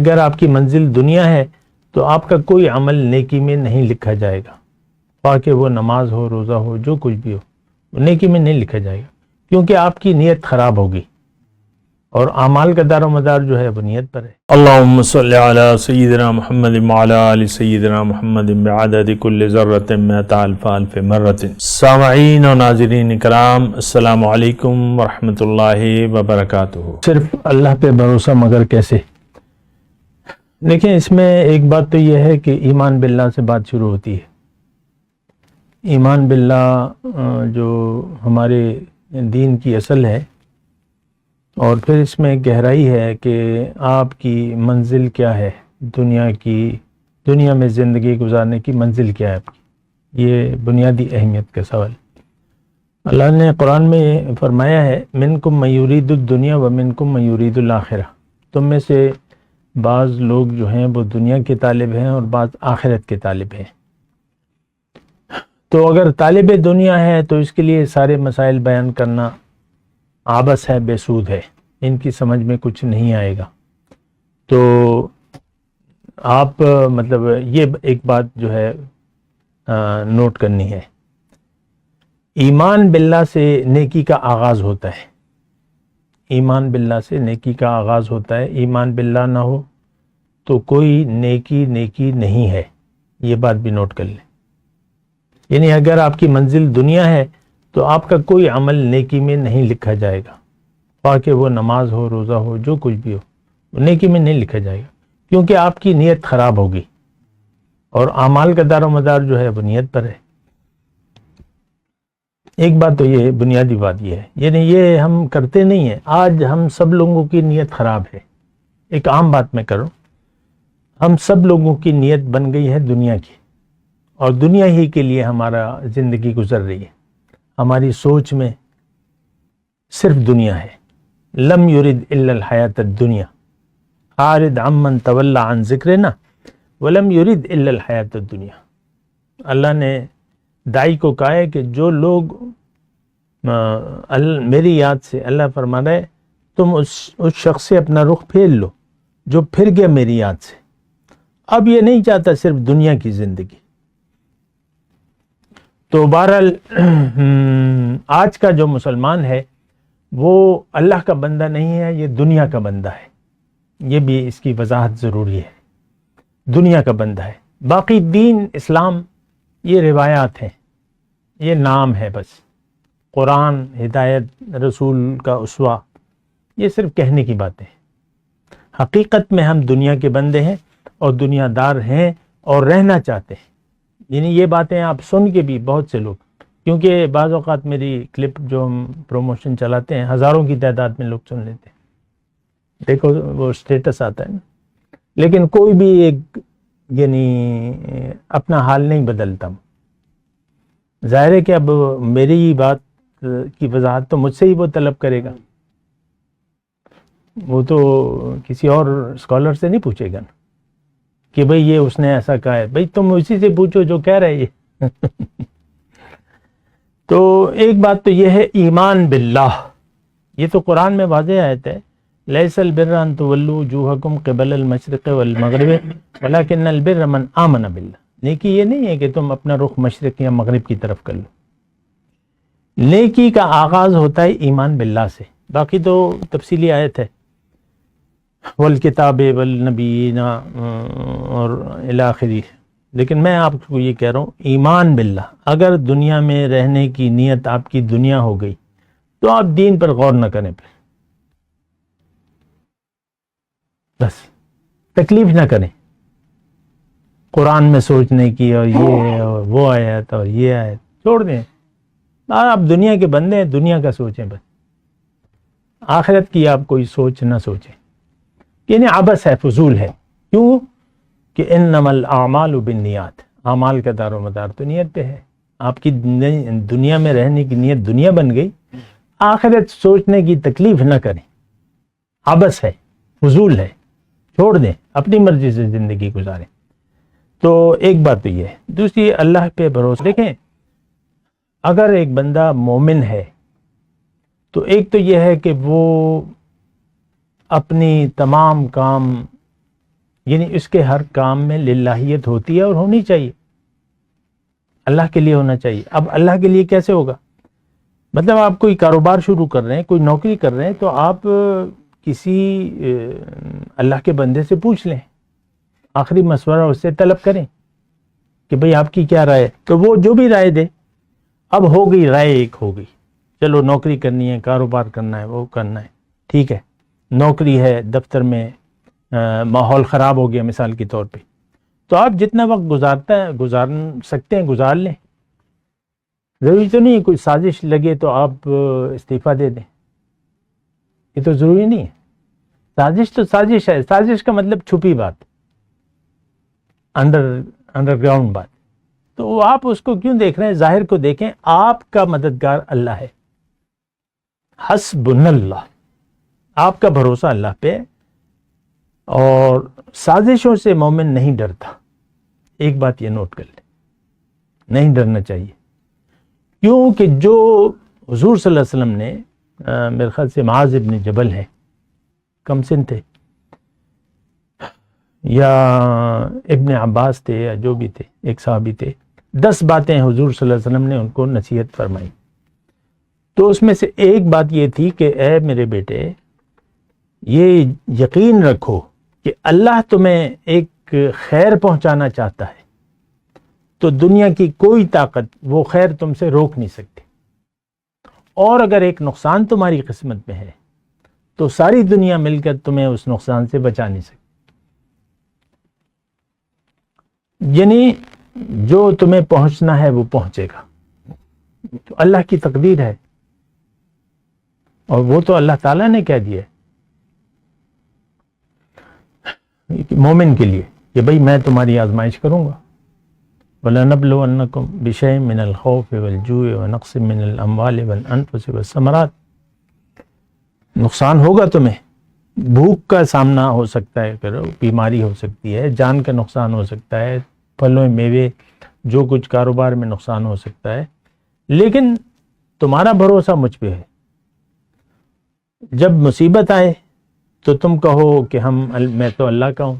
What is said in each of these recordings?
اگر آپ کی منزل دنیا ہے تو آپ کا کوئی عمل نیکی میں نہیں لکھا جائے گا، خواہ کہ وہ نماز ہو، روزہ ہو، جو کچھ بھی ہو، وہ نیکی میں نہیں لکھا جائے گا، کیونکہ آپ کی نیت خراب ہوگی، اور اعمال کا دار و مدار جو ہے وہ نیت پر ہے۔ اللہم صلی علی سیدنا محمد وعلی آل سیدنا محمد بعدد کل ذرۃ مئۃ الف الف مرۃ۔ سامعین و ناظرین کرام، السلام علیکم ورحمۃ اللہ وبرکاتہ۔ صرف اللہ پہ بھروسہ مگر کیسے؟ دیکھیں، اس میں ایک بات تو یہ ہے کہ ایمان باللہ سے بات شروع ہوتی ہے۔ ایمان باللہ جو ہمارے دین کی اصل ہے، اور پھر اس میں گہرائی ہے کہ آپ کی منزل کیا ہے، دنیا میں زندگی گزارنے کی منزل کیا ہے آپ کی، یہ بنیادی اہمیت کا سوال۔ اللہ نے قرآن میں فرمایا ہے، منکم من یرید الدنیا ومنکم من یرید الآخرہ، تم میں سے بعض لوگ جو ہیں وہ دنیا کے طالب ہیں اور بعض آخرت کے طالب ہیں۔ تو اگر طالب دنیا ہے تو اس کے لیے سارے مسائل بیان کرنا عبث ہے، بے سود ہے، ان کی سمجھ میں کچھ نہیں آئے گا۔ تو آپ مطلب یہ ایک بات جو ہے نوٹ کرنی ہے، ایمان باللہ سے نیکی کا آغاز ہوتا ہے۔ ایمان باللہ سے نیکی کا آغاز ہوتا ہے، ایمان باللہ نہ ہو تو کوئی نیکی نہیں ہے، یہ بات بھی نوٹ کر لیں۔ یعنی اگر آپ کی منزل دنیا ہے تو آپ کا کوئی عمل نیکی میں نہیں لکھا جائے گا، خواہ کہ وہ نماز ہو، روزہ ہو، جو کچھ بھی ہو، وہ نیکی میں نہیں لکھا جائے گا، کیونکہ آپ کی نیت خراب ہوگی، اور اعمال کا دار و مدار جو ہے وہ نیت پر ہے۔ ایک بات تو یہ بنیادی بات یہ ہے، یعنی یہ ہم کرتے نہیں ہیں، آج ہم سب لوگوں کی نیت خراب ہے۔ ایک عام بات میں کروں، ہم سب لوگوں کی نیت بن گئی ہے دنیا کی، اور دنیا ہی کے لیے ہمارا زندگی گزر رہی ہے، ہماری سوچ میں صرف دنیا ہے۔ لم یرد الا الحیات الدنیا عارض عمن تولی عن ذکرنا ولم یرد الا الحیات الدنیا۔ اللہ نے داعی کو کہا ہے کہ جو لوگ میری یاد سے، اللہ فرما رہا ہے تم اس شخص سے اپنا رخ پھیر لو جو پھر گیا میری یاد سے، اب یہ نہیں چاہتا صرف دنیا کی زندگی۔ تو بہرحال آج کا جو مسلمان ہے وہ اللہ کا بندہ نہیں ہے، یہ دنیا کا بندہ ہے، یہ بھی اس کی وضاحت ضروری ہے، دنیا کا بندہ ہے۔ باقی دین اسلام یہ روایات ہیں، یہ نام ہے بس، قرآن، ہدایت، رسول کا اسوہ، یہ صرف کہنے کی باتیں ہیں۔ حقیقت میں ہم دنیا کے بندے ہیں اور دنیا دار ہیں اور رہنا چاہتے ہیں۔ یعنی یہ باتیں آپ سن کے بھی بہت سے لوگ، کیونکہ بعض اوقات میری کلپ جو ہم پروموشن چلاتے ہیں ہزاروں کی تعداد میں لوگ سن لیتے ہیں، دیکھو وہ سٹیٹس آتا ہے نا، لیکن کوئی بھی ایک یعنی اپنا حال نہیں بدلتا۔ ظاہر ہے کہ اب میری بات کی وضاحت تو مجھ سے ہی وہ طلب کرے گا، وہ تو کسی اور اسکالر سے نہیں پوچھے گا نا کہ بھئی یہ اس نے ایسا کہا ہے، بھئی تم اسی سے پوچھو جو کہہ رہے یہ۔ تو ایک بات تو یہ ہے ایمان باللہ، یہ تو قرآن میں واضح آیت ہے، لیس البر ان تولوا وجوہکم قبل المشرق والمغرب ولکن البر من آمن باللہ۔ نیکی یہ نہیں ہے کہ تم اپنا رخ مشرق یا مغرب کی طرف کر لو، نیکی کا آغاز ہوتا ہے ایمان باللہ سے۔ باقی تو تفصیلی آیت ہے، والکتاب والنبیین اور الی آخری، لیکن میں آپ کو یہ کہہ رہا ہوں ایمان باللہ، اگر دنیا میں رہنے کی نیت آپ کی دنیا ہو گئی تو آپ دین پر غور نہ کریں، پھر بس تکلیف نہ کریں قرآن میں سوچنے کی، اور یہ اور وہ آیت اور یہ آیت چھوڑ دیں۔ آپ دنیا کے بندے ہیں، دنیا کا سوچیں بس، آخرت کی آپ کوئی سوچ نہ سوچیں، یعنی عبث ہے، فضول ہے۔ کیوں کہ انما الاعمال بالنیات، اعمال کا دار و مدار تو نیت پہ ہے۔ آپ کی دنیا میں رہنے کی نیت دنیا بن گئی، آخرت سوچنے کی تکلیف نہ کریں، عبث ہے، فضول ہے، چھوڑ دیں، اپنی مرضی سے زندگی گزاریں۔ تو ایک بات تو یہ ہے۔ دوسری، اللہ پہ بھروسہ۔ دیکھیں، اگر ایک بندہ مومن ہے تو ایک تو یہ ہے کہ وہ اپنی تمام کام یعنی اس کے ہر کام میں للہیت ہوتی ہے اور ہونی چاہیے، اللہ کے لیے ہونا چاہیے۔ اب اللہ کے لیے کیسے ہوگا؟ مطلب آپ کوئی کاروبار شروع کر رہے ہیں، کوئی نوکری کر رہے ہیں، تو آپ کسی اللہ کے بندے سے پوچھ لیں، آخری مشورہ اس سے طلب کریں کہ بھئی آپ کی کیا رائے ہے، تو وہ جو بھی رائے دے۔ اب ہو گئی رائے، ایک ہو گئی، چلو نوکری کرنی ہے، کاروبار کرنا ہے، وہ کرنا ہے، ٹھیک ہے۔ نوکری ہے، دفتر میں ماحول خراب ہو گیا مثال کے طور پہ، تو آپ جتنا وقت گزار سکتے ہیں گزار لیں، ضروری تو نہیں ہے کوئی سازش لگے تو آپ استعفیٰ دے دیں، یہ تو ضروری نہیں ہے۔ سازش تو سازش ہے، سازش کا مطلب چھپی بات، انڈر گراؤنڈ بات، تو آپ اس کو کیوں دیکھ رہے ہیں؟ ظاہر کو دیکھیں، آپ کا مددگار اللہ ہے، حسبنا اللہ، آپ کا بھروسہ اللہ پہ، اور سازشوں سے مومن نہیں ڈرتا۔ ایک بات یہ نوٹ کر لیں، نہیں ڈرنا چاہیے، کیونکہ جو حضور صلی اللہ علیہ وسلم نے میرے خیال سے معاذ ابن جبل ہے، کم سن تھے، یا ابن عباس تھے، یا جو بھی تھے، ایک صحابی تھے، 10 باتیں حضور صلی اللہ علیہ وسلم نے ان کو نصیحت فرمائی، تو اس میں سے ایک بات یہ تھی کہ اے میرے بیٹے، یہ یقین رکھو کہ اللہ تمہیں ایک خیر پہنچانا چاہتا ہے، تو دنیا کی کوئی طاقت وہ خیر تم سے روک نہیں سکتی، اور اگر ایک نقصان تمہاری قسمت میں ہے تو ساری دنیا مل کر تمہیں اس نقصان سے بچا نہیں سکتی۔ یعنی جو تمہیں پہنچنا ہے وہ پہنچے گا، تو اللہ کی تقدیر ہے، اور وہ تو اللہ تعالیٰ نے کہہ دیا ہے مومن کے لیے کہ بھئی میں تمہاری آزمائش کروں گا، وَلَنَبْلُوَنَّكُمْ بِشَيْءٍ مِّنَ الْخَوْفِ وَالْجُوعِ وَنَقْصٍ مِّنَ الْأَمْوَالِ وَالْأَنفُسِ وَالثَّمَرَاتِ، نقصان ہوگا تمہیں، بھوک کا سامنا ہو سکتا ہے، بیماری ہو سکتی ہے، جان کا نقصان ہو سکتا ہے، پھلوں میوے جو کچھ کاروبار میں نقصان ہو سکتا ہے، لیکن تمہارا بھروسہ مجھ پہ ہے۔ جب مصیبت آئے تو تم کہو کہ میں تو اللہ کا ہوں،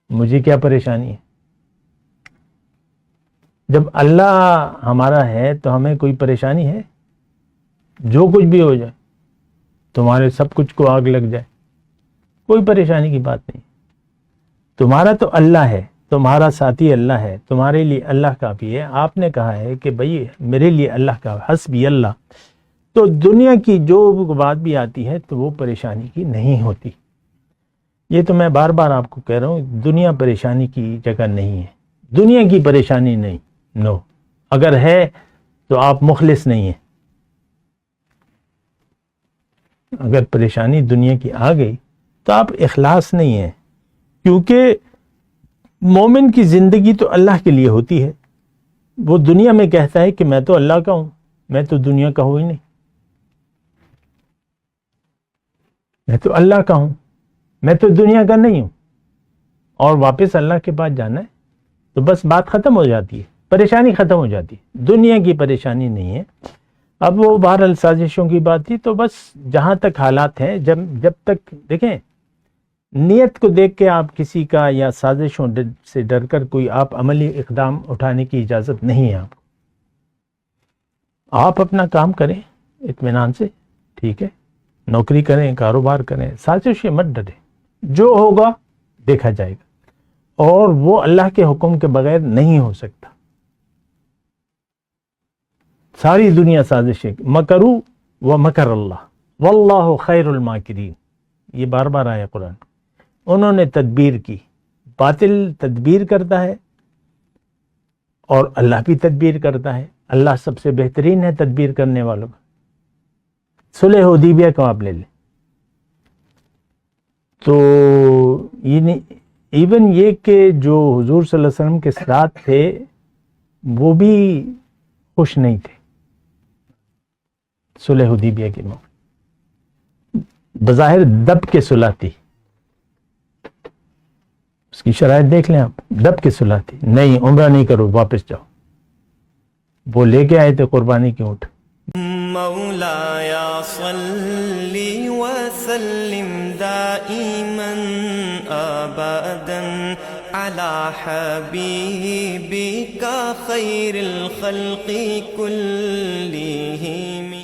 مجھے کیا پریشانی ہے۔ جب اللہ ہمارا ہے تو ہمیں کوئی پریشانی ہے؟ جو کچھ بھی ہو جائے، تمہارے سب کچھ کو آگ لگ جائے، کوئی پریشانی کی بات نہیں۔ تمہارا تو اللہ ہے، تمہارا ساتھی اللہ ہے، تمہارے لیے اللہ کافی ہے۔ آپ نے کہا ہے کہ بھئی میرے لیے اللہ کا حسبی اللہ، تو دنیا کی جو بات بھی آتی ہے تو وہ پریشانی کی نہیں ہوتی۔ یہ تو میں بار بار آپ کو کہہ رہا ہوں، دنیا پریشانی کی جگہ نہیں ہے، دنیا کی پریشانی نہیں، نو، اگر ہے تو آپ مخلص نہیں ہیں۔ اگر پریشانی دنیا کی آ گئی تو آپ اخلاص نہیں ہیں، کیونکہ مومن کی زندگی تو اللہ کے لیے ہوتی ہے۔ وہ دنیا میں کہتا ہے کہ میں تو اللہ کا ہوں، میں تو دنیا کا ہوں ہی نہیں، میں تو اللہ کا ہوں، میں تو دنیا کا نہیں ہوں، اور واپس اللہ کے پاس جانا ہے، تو بس بات ختم ہو جاتی ہے، پریشانی ختم ہو جاتی ہے، دنیا کی پریشانی نہیں ہے۔ اب وہ بہرحال سازشوں کی بات تھی، تو بس جہاں تک حالات ہیں، جب تک دیکھیں، نیت کو دیکھ کے آپ کسی کا یا سازشوں سے ڈر کر کوئی آپ عملی اقدام اٹھانے کی اجازت نہیں ہے آپ اپنا کام کریں اطمینان سے، ٹھیک ہے، نوکری کریں، کاروبار کریں، سازش سے مت ڈریں، جو ہوگا دیکھا جائے گا، اور وہ اللہ کے حکم کے بغیر نہیں ہو سکتا۔ ساری دنیا سازشیں، مکرو و مکر اللہ واللہ خیر الماکرین، یہ بار بار آیا قرآن۔ انہوں نے تدبیر کی، باطل تدبیر کرتا ہے اور اللہ بھی تدبیر کرتا ہے، اللہ سب سے بہترین ہے تدبیر کرنے والوں کا۔ صلح حدیبیہ کو آپ لے لیں، تو ایون یہ کہ جو حضور صلی اللہ علیہ وسلم کے ساتھ تھے وہ بھی خوش نہیں تھے صلح حدیبیہ کے موقع، بظاہر دب کے صلح تھی، اس کی شرائط دیکھ لیں آپ، دب کے صلح تھی، نہیں عمرہ نہیں کرو، واپس جاؤ۔ وہ لے کے آئے تھے قربانی کے اونٹ۔ مولایا صلی وسلم دائما أبدا على حبيبك خير الخلق كلهم.